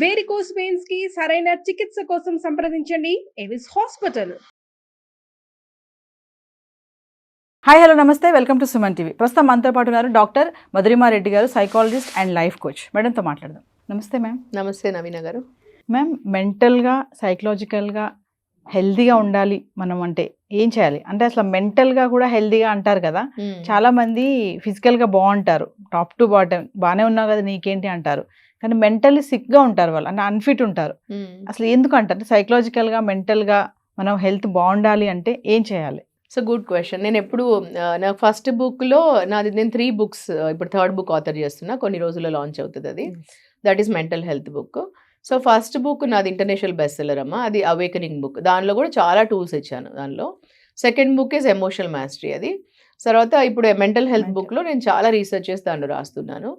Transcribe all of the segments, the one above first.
Varicose veins కి సరైన చికిత్స కోసం సంప్రదించండి ఎవిస్ హాస్పిటల్. హాయ్ హలో నమస్తే, వెల్కమ్ టు సుమన్ టీవీ. ప్రస్తుతం మనతో పాటు ఉన్నారు డాక్టర్ మధురిమారెడ్డి గారు, సైకాలజిస్ట్ అండ్ లైఫ్ కోచ్. మేడంతో మాట్లాడదాం. నమస్తే మ్యామ్. నమస్తే నవీన గారు. మ్యామ్, మెంటల్గా సైకలాజికల్గా హెల్దీగా ఉండాలి మనం అంటే ఏం చేయాలి? అంటే అసలు మెంటల్గా కూడా హెల్దీగా అంటారు కదా, చాలా మంది ఫిజికల్గా బాగుంటారు, టాప్ టు బాటమ్ బాగానే ఉన్నావు కదా నీకేంటి అంటారు, కానీ మెంటల్లీ సిక్గా ఉంటారు, వాళ్ళు అంటే అన్ఫిట్ ఉంటారు. అసలు ఎందుకు అంటారు? సైకలాజికల్గా మెంటల్గా మనం హెల్త్ బాగుండాలి అంటే ఏం చేయాలి? So good question. నేను ఎప్పుడు నా ఫస్ట్ బుక్లో నేను 3 books, ఇప్పుడు 3rd book ఆథర్ చేస్తున్నా, కొన్ని రోజుల్లో లాంచ్ అవుతుంది అది. That is mental health book. So first book నాది ఇంటర్నేషనల్ బెస్ట్ సెల్లర్ అమ్మ, అది అవేకనింగ్ బుక్. దానిలో కూడా చాలా టూల్స్ ఇచ్చాను దానిలో. Second book is emotional mastery అది. తర్వాత ఇప్పుడు మెంటల్ హెల్త్ బుక్లో నేను చాలా రీసెర్చ్ చేసి దాంట్లో రాస్తున్నాను.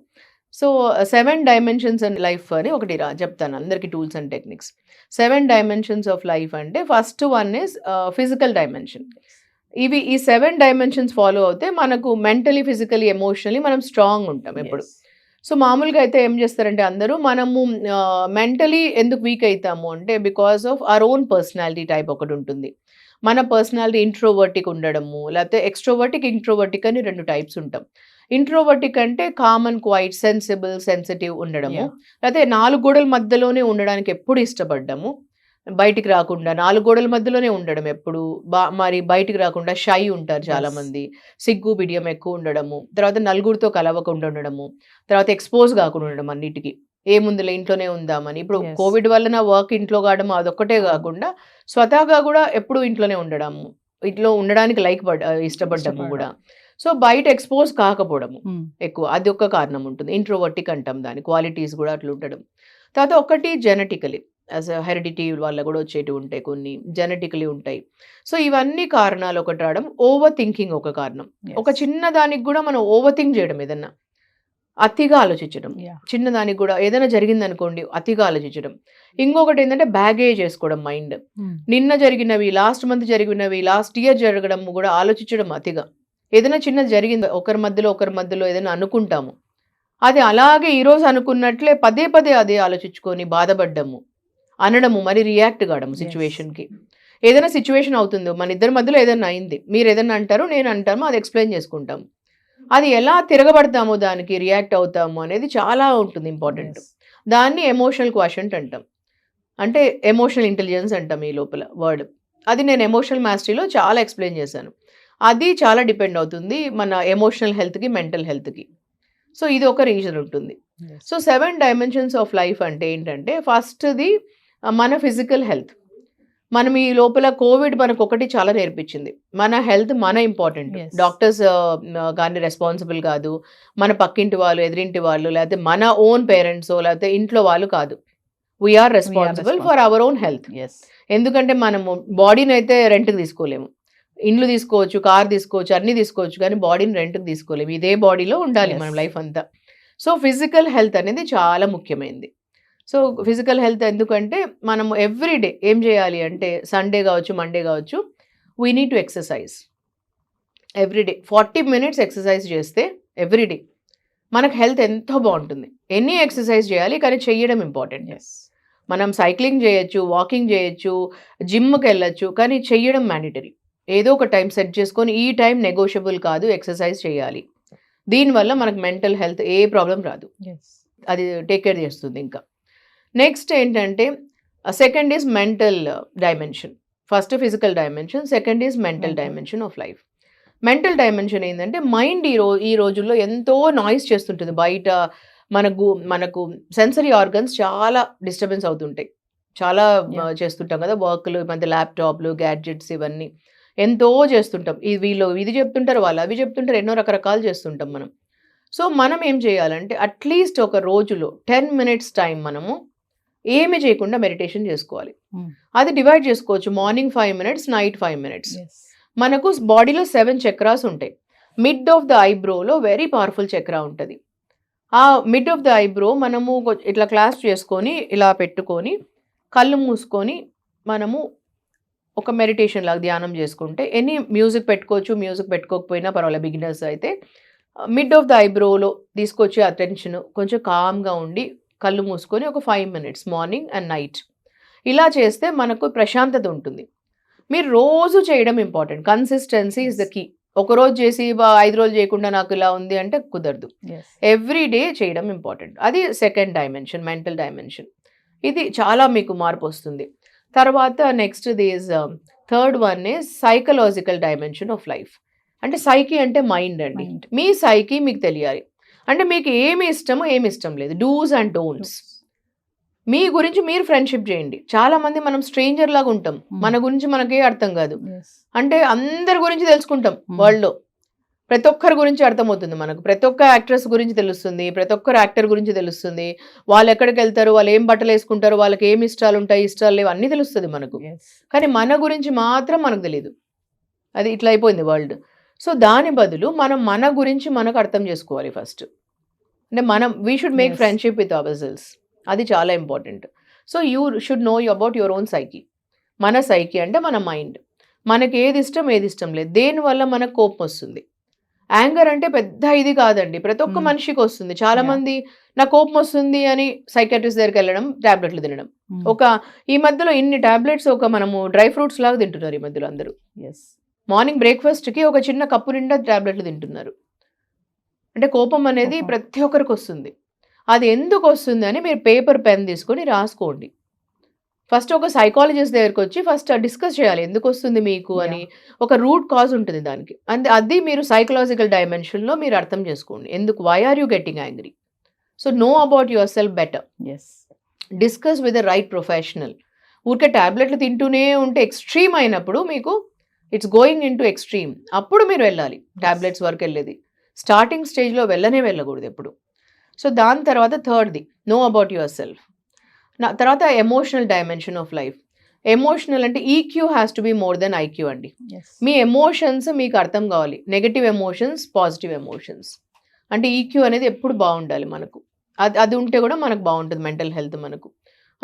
సో 7 dimensions అండ్ లైఫ్ అని ఒకటి చెప్తాను అందరికీ, tools and techniques. 7 dimensions of life అంటే first one is physical dimension. ఈ 7 dimensions ఫాలో అవుతే మనకు మెంటలీ, ఫిజికలీ, ఎమోషనలీ మనం స్ట్రాంగ్ ఉంటాం ఎప్పుడు. సో మామూలుగా అయితే ఏం చేస్తారంటే అందరూ, మనము మెంటలీ ఎందుకు వీక్ అవుతాము అంటే because of our own personality type ఒకటి ఉంటుంది. మన పర్సనాలిటీ ఇంట్రోవర్టిక్ ఉండడము, లేకపోతే ఎక్స్ట్రోవర్టిక్, ఇంట్రోవర్టిక్ అని 2 types ఉంటాం. ఇంట్రోవర్టిక్ అంటే కామన్, క్వైట్, సెన్సిబుల్, సెన్సిటివ్ ఉండడము, లేకపోతే 4 గోడల మధ్యలోనే ఉండడానికి ఎప్పుడు ఇష్టపడ్డాము, బయటికి రాకుండా 4 గోడల మధ్యలోనే ఉండడం ఎప్పుడు, మరి బయటికి రాకుండా షై ఉంటారు చాలా మంది, సిగ్గు బిడియం ఎక్కువ ఉండడము, తర్వాత నలుగురితో కలవకుండా ఉండడము, తర్వాత ఎక్స్పోజ్ కాకుండా ఉండడం అన్నిటికీ, ఏముందిలే ఇంట్లోనే ఉందామని. ఇప్పుడు కోవిడ్ వలన వర్క్ ఇంట్లో కావడం అదొక్కటే కాకుండా స్వతహాగా కూడా ఎప్పుడు ఇంట్లోనే ఉండడము, ఇంట్లో ఉండడానికి ఇష్టపడ్డము కూడా. సో బయట ఎక్స్పోజ్ కాకపోవడము ఎక్కువ, అది ఒక కారణం ఉంటుంది. ఇంట్రోవర్టిక్ అంటాం దాని క్వాలిటీస్ కూడా అట్లా ఉండడం. తర్వాత ఒకటి జెనెటికలీ, యాజ్ హెరిడిటీ వల్ల కూడా వచ్చేటివి ఉంటాయి, కొన్ని జెనెటికలీ ఉంటాయి. సో ఇవన్నీ కారణాలు ఒకటి రావడం. ఓవర్ థింకింగ్ ఒక కారణం. ఒక చిన్న దానికి కూడా మనం ఓవర్ థింక్ చేయడం, ఏదన్నా అతిగా ఆలోచించడం, చిన్నదానికి కూడా ఏదైనా జరిగింది అనుకోండి అతిగా ఆలోచించడం. ఇంకొకటి ఏంటంటే బ్యాగేజ్ చేసుకోవడం మైండ్. నిన్న జరిగినవి, లాస్ట్ మంత్ జరిగినవి, లాస్ట్ ఇయర్ జరగడం కూడా ఆలోచించడం అతిగా. ఏదైనా చిన్నది జరిగింది, ఒకరి మధ్యలో ఏదైనా అనుకుంటాము, అది అలాగే ఈరోజు అనుకున్నట్లే పదే పదే అదే ఆలోచించుకొని బాధపడ్డము, అనడము, మరి రియాక్ట్ కావడము సిచ్యువేషన్కి. ఏదైనా సిచ్యువేషన్ అవుతుంది, మన ఇద్దరి మధ్యలో ఏదైనా అయింది, మీరు ఏదైనా అంటారు, నేను అంటాము, అది ఎక్స్ప్లెయిన్ చేసుకుంటాము. అది ఎలా తిరగబడతాము, దానికి రియాక్ట్ అవుతాము అనేది చాలా ఉంటుంది ఇంపార్టెంట్. దాన్ని ఎమోషనల్ క్వశ్చంట్ అంటాం, అంటే ఎమోషనల్ ఇంటెలిజెన్స్ అంటాం ఈ లోపల వర్డ్. అది నేను ఎమోషనల్ మాస్టరీలో చాలా ఎక్స్ప్లెయిన్ చేశాను. అది చాలా డిపెండ్ అవుతుంది మన ఎమోషనల్ హెల్త్కి, మెంటల్ హెల్త్కి. సో ఇది ఒక రీజన్ ఉంటుంది. సో 7 dimensions ఆఫ్ లైఫ్ అంటే ఏంటంటే, ఫస్ట్ది మన ఫిజికల్ హెల్త్. మనం ఈ లోపల కోవిడ్ మనకు ఒకటి చాలా నేర్పించింది, మన హెల్త్ మన ఇంపార్టెంట్. డాక్టర్స్ కానీ రెస్పాన్సిబుల్ కాదు, మన పక్కింటి వాళ్ళు, ఎదురింటి వాళ్ళు, లేకపోతే మన ఓన్ పేరెంట్స్, లేకపోతే ఇంట్లో వాళ్ళు కాదు. We are responsible for our own health. ఎందుకంటే మనము బాడీని అయితే రెంట్కి తీసుకోలేము. ఇండ్లు తీసుకోవచ్చు, కార్ తీసుకోవచ్చు, అన్నీ తీసుకోవచ్చు, కానీ బాడీని రెంట్కి తీసుకోలేము. ఇదే బాడీలో ఉండాలి మనం లైఫ్ అంతా. సో ఫిజికల్ హెల్త్ అనేది చాలా ముఖ్యమైనది. సో ఫిజికల్ హెల్త్ ఎందుకంటే మనము ఎవ్రీడే ఏం చేయాలి అంటే, సండే కావచ్చు, మండే కావచ్చు, we need to exercise everyday. 40 minutes exercise చేస్తే ఎవ్రీడే మనకు హెల్త్ ఎంతో బాగుంటుంది. ఎన్ని ఎక్సర్సైజ్ చేయాలి, కానీ చెయ్యడం ఇంపార్టెంట్. మనం సైక్లింగ్ చేయొచ్చు, వాకింగ్ చేయొచ్చు, జిమ్కి వెళ్ళొచ్చు, కానీ చెయ్యడం మ్యాండేటరీ. ఏదో ఒక టైం సెట్ చేసుకొని, ఈ టైం నెగోషియబుల్ కాదు, ఎక్సర్సైజ్ చేయాలి. దీనివల్ల మనకు మెంటల్ హెల్త్ ఏ ప్రాబ్లం రాదు, అది టేక్ కేర్ చేస్తుంది. ఇంకా నెక్స్ట్ ఏంటంటే, second is mental dimension. First physical dimension, second is mental dimension of life. Mental dimension ఏంటంటే, మైండ్ ఈ రోజుల్లో ఎంతో నాయిస్ చేస్తుంటుంది బయట. మనకు సెన్సరీ ఆర్గన్స్ చాలా డిస్టర్బెన్స్ అవుతుంటాయి, చాలా చేస్తుంటాం కదా వర్క్లు, మధ్య ల్యాప్టాప్లు, గ్యాడ్జెట్స్, ఇవన్నీ ఎంతో చేస్తుంటాం. వీళ్ళు ఇది చెప్తుంటారు, వాళ్ళు అవి చెప్తుంటారు, ఎన్నో రకరకాలు చేస్తుంటాం మనం. సో మనం ఏం చేయాలంటే, అట్లీస్ట్ ఒక రోజులో 10 minutes టైం మనము ఏమి చేయకుండా మెడిటేషన్ చేసుకోవాలి. అది డివైడ్ చేసుకోవచ్చు, మార్నింగ్ 5 minutes, నైట్ 5 minutes. మనకు బాడీలో 7 చక్రాస్ ఉంటాయి. మిడ్ ఆఫ్ ద ఐబ్రోలో వెరీ పవర్ఫుల్ చక్ర ఉంటుంది. ఆ మిడ్ ఆఫ్ ద ఐబ్రో మనము ఇట్లా క్లాస్ చేసుకొని, ఇలా పెట్టుకొని, కళ్ళు మూసుకొని మనము ఒక మెడిటేషన్ లాగా ధ్యానం చేసుకుంటే, ఎనీ మ్యూజిక్ పెట్టుకోవచ్చు, మ్యూజిక్ పెట్టుకోకపోయినా పర్వాలేదు, బిగినర్స్ అయితే మిడ్ ఆఫ్ ద ఐబ్రోలో తీసుకొచ్చి అటెన్షన్ కొంచెం కామ్గా ఉండి కళ్ళు మూసుకొని ఒక 5 minutes మార్నింగ్ అండ్ నైట్ ఇలా చేస్తే మనకు ప్రశాంతత ఉంటుంది. మీరు రోజు చేయడం important. Consistency is the key. ఒకరోజు చేసి 5 రోజులు చేయకుండా నాకు ఇలా ఉంది అంటే కుదరదు. ఎవ్రీ డే చేయడం ఇంపార్టెంట్. అది సెకండ్ డైమెన్షన్, మెంటల్ డైమెన్షన్. ఇది చాలా మీకు మార్పు వస్తుంది. తర్వాత next third one is psychological dimension of life. అంటే సైకి అంటే మైండ్ అండి. మీ సైకి మీకు తెలియాలి. అంటే మీకు ఏమి ఇష్టమో ఏమి ఇష్టం లేదు, డూస్ అండ్ డోంట్స్. మీ గురించి మీరు ఫ్రెండ్షిప్ చేయండి. చాలా మంది మనం స్ట్రేంజర్ లాగా ఉంటాం, మన గురించి మనకే అర్థం కాదు. అంటే అందరి గురించి తెలుసుకుంటాం వరల్డ్ లో, ప్రతి ఒక్కరి గురించి అర్థమవుతుంది మనకు. ప్రతి ఒక్క యాక్ట్రెస్ గురించి తెలుస్తుంది, ప్రతి ఒక్కరు యాక్టర్ గురించి తెలుస్తుంది. వాళ్ళు ఎక్కడికి వెళ్తారు, వాళ్ళు ఏం బట్టలు వేసుకుంటారు, వాళ్ళకి ఏమి ఇష్టాలు ఉంటాయి, ఇష్టాలు లేవు, అన్నీ తెలుస్తుంది మనకు. కానీ మన గురించి మాత్రం మనకు తెలియదు. అది ఇట్లా అయిపోయింది వరల్డ్. సో దాని బదులు మనం మన గురించి మనకు అర్థం చేసుకోవాలి ఫస్ట్. అంటే we should make friendship with our cells. అది చాలా important. So you should know about your own psyche. మన సైకి అంటే మన మైండ్. మనకి ఏది ఇష్టం ఏది ఇష్టం లేదు, దేనివల్ల మనకు కోపం వస్తుంది. యాంగర్ అంటే పెద్ద ఇది కాదండి, ప్రతి ఒక్క మనిషికి వస్తుంది. చాలా మంది నాకు కోపం వస్తుంది అని సైకాట్రిస్ట్ దగ్గరికి వెళ్ళడం, టాబ్లెట్లు తినడం. ఈ మధ్యలో ఇన్ని టాబ్లెట్స్ మనము డ్రై ఫ్రూట్స్ లాగా తింటున్నారు ఈ మధ్యలో అందరూ. మార్నింగ్ బ్రేక్ఫాస్ట్కి ఒక చిన్న కప్పు నిండా టాబ్లెట్లు తింటున్నారు. అంటే కోపం అనేది ప్రతి ఒక్కరికి వస్తుంది. అది ఎందుకు వస్తుంది అని మీరు పేపర్ పెన్ తీసుకొని రాసుకోండి. ఫస్ట్ ఒక సైకాలజిస్ట్ దగ్గరికి వచ్చి ఫస్ట్ డిస్కస్ చేయాలి, ఎందుకు వస్తుంది మీకు అని. ఒక రూట్ కాజ్ ఉంటుంది దానికి. అది మీరు సైకలాజికల్ డైమెన్షన్లో మీరు అర్థం చేసుకోండి. ఎందుకు, why are you getting angry. So know about yourself better. Discuss with the right professional. ఊరికే టాబ్లెట్లు తింటూనే ఉంటే ఎక్స్ట్రీమ్ అయినప్పుడు మీకు it's going in to extreme. అప్పుడు మీరు వెళ్ళాలి టాబ్లెట్స్ వరకు వెళ్ళేది. స్టార్టింగ్ స్టేజ్లో వెళ్ళకూడదు ఎప్పుడు. సో దాని తర్వాత థర్డ్ది నో అబౌట్ యువర్ సెల్ఫ్. తర్వాత emotional dimension of life. Emotional అంటే EQ has to be more than IQ అండి. మీ ఎమోషన్స్ మీకు అర్థం కావాలి. Negative emotions, positive emotions. అంటే ఈక్యూ అనేది ఎప్పుడు బాగుండాలి మనకు. అది ఉంటే కూడా మనకు బాగుంటుంది మెంటల్ హెల్త్ మనకు.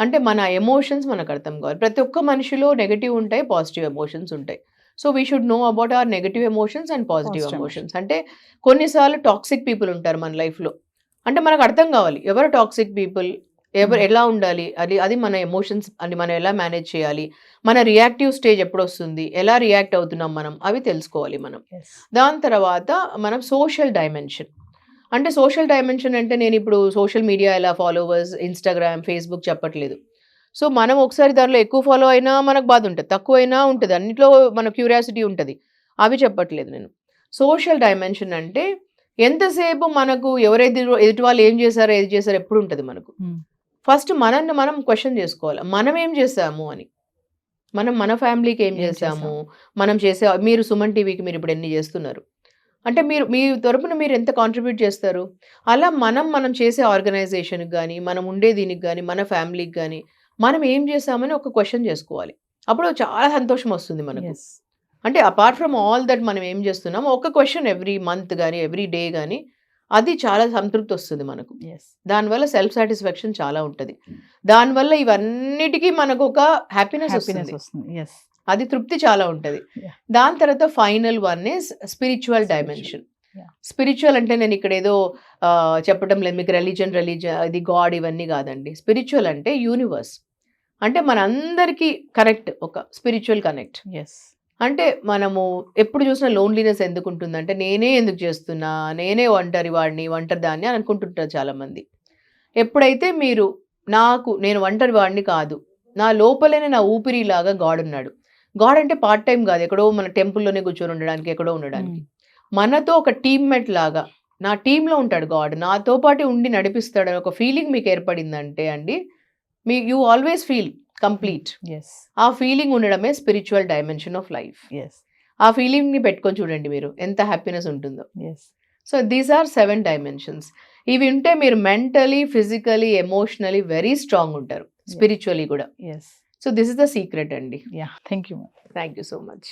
అంటే మన ఎమోషన్స్ మనకు అర్థం కావాలి. ప్రతి ఒక్క మనిషిలో నెగటివ్ ఉంటాయి, పాజిటివ్ ఎమోషన్స్ ఉంటాయి. So we should know about our negative emotions and positive emotions. అంటే కొన్నిసార్లు టాక్సిక్ పీపుల్ ఉంటారు మన లైఫ్లో. అంటే మనకు అర్థం కావాలి ఎవరు టాక్సిక్ పీపుల్, ఎవరు ఎలా ఉండాలి, అది మన ఎమోషన్స్ అని మనం ఎలా మేనేజ్ చేయాలి, మన రియాక్టివ్ స్టేజ్ ఎప్పుడు వస్తుంది, ఎలా రియాక్ట్ అవుతున్నాం మనం, అవి తెలుసుకోవాలి మనం. దాని తర్వాత మనం సోషల్ డైమెన్షన్. అంటే సోషల్ డైమెన్షన్ అంటే నేను ఇప్పుడు సోషల్ మీడియా ఎలా ఫాలోవర్స్, ఇన్స్టాగ్రామ్, ఫేస్బుక్ చెప్పట్లేదు. సో మనం ఒకసారి దానిలో ఎక్కువ ఫాలో అయినా మనకు బాధ ఉంటుంది, తక్కువ అయినా ఉంటుంది, అన్నిట్లో మన క్యూరియాసిటీ ఉంటుంది, అవి చెప్పట్లేదు నేను. సోషల్ డైమెన్షన్ అంటే ఎంతసేపు మనకు ఎదుటి వాళ్ళు ఏం చేశారో ఏది చేశారో ఎప్పుడు ఉంటుంది మనకు. ఫస్ట్ మనల్ని మనం క్వశ్చన్ చేసుకోవాలి, మనం ఏం చేసాము అని. మన ఫ్యామిలీకి ఏం చేసాము, మనం మీరు సుమన్ టీవీకి మీరు ఇప్పుడు ఎన్ని చేస్తున్నారు అంటే మీ తరపున మీరు ఎంత కాంట్రిబ్యూట్ చేస్తారు. అలా మనం చేసే ఆర్గనైజేషన్కి కానీ, మనం ఉండే దీనికి కానీ, మన ఫ్యామిలీకి కానీ మనం ఏం చేసామని ఒక క్వశ్చన్ చేసుకోవాలి. అప్పుడు చాలా సంతోషం వస్తుంది మనకు. అంటే అపార్ట్ ఫ్రమ్ ఆల్ దట్ మనం ఏం చేస్తున్నామో ఒక క్వశ్చన్ ఎవ్రీ మంత్ కానీ ఎవ్రీ డే కానీ, అది చాలా సంతృప్తి వస్తుంది మనకు. దానివల్ల సెల్ఫ్ సాటిస్ఫాక్షన్ చాలా ఉంటుంది. దానివల్ల ఇవన్నిటికీ మనకు ఒక హ్యాపీనెస్ వస్తుంది. అది తృప్తి చాలా ఉంటుంది. దాని తర్వాత final one is spiritual dimension. Spiritual అంటే నేను ఇక్కడ ఏదో చెప్పడం లేదు మీకు, రిలీజన్ ఇది గాడ్ ఇవన్నీ కాదండి. స్పిరిచువల్ అంటే యూనివర్స్. అంటే మన అందరికీ కనెక్ట్, ఒక స్పిరిచువల్ కనెక్ట్. అంటే మనము ఎప్పుడు చూసినా లోన్లీనెస్ ఎందుకు ఉంటుందంటే నేనే ఎందుకు చేస్తున్నా, నేనే ఒంటరి దాన్ని అని అనుకుంటుంటారు చాలామంది. ఎప్పుడైతే నేను ఒంటరి వాడిని కాదు, నా లోపలనే నా ఊపిరిలాగా గాడ్ ఉన్నాడు. గాడ్ అంటే పార్ట్ టైం కాదు, ఎక్కడో మన టెంపుల్లోనే కూర్చొని ఉండడానికి, ఎక్కడో ఉండడానికి. మనతో ఒక టీమ్మేట్ లాగా నా టీంలో ఉంటాడు గాడ్, నాతో పాటు ఉండి నడిపిస్తాడు అని ఒక ఫీలింగ్ మీకు ఏర్పడిందంటే అండి, యూ ఆల్వేస్ ఫీల్ కంప్లీట్. ఆ ఫీలింగ్ ఉండడమే స్పిరిచువల్ డైమెన్షన్ ఆఫ్ లైఫ్. ఆ ఫీలింగ్ని పెట్టుకొని చూడండి మీరు ఎంత హ్యాపీనెస్ ఉంటుందో. So these are 7 dimensions. ఇవి ఉంటే మీరు mentally, physically, emotionally very strong ఉంటారు, స్పిరిచువలీ కూడా. So this is the secret అండి. Thank you so much.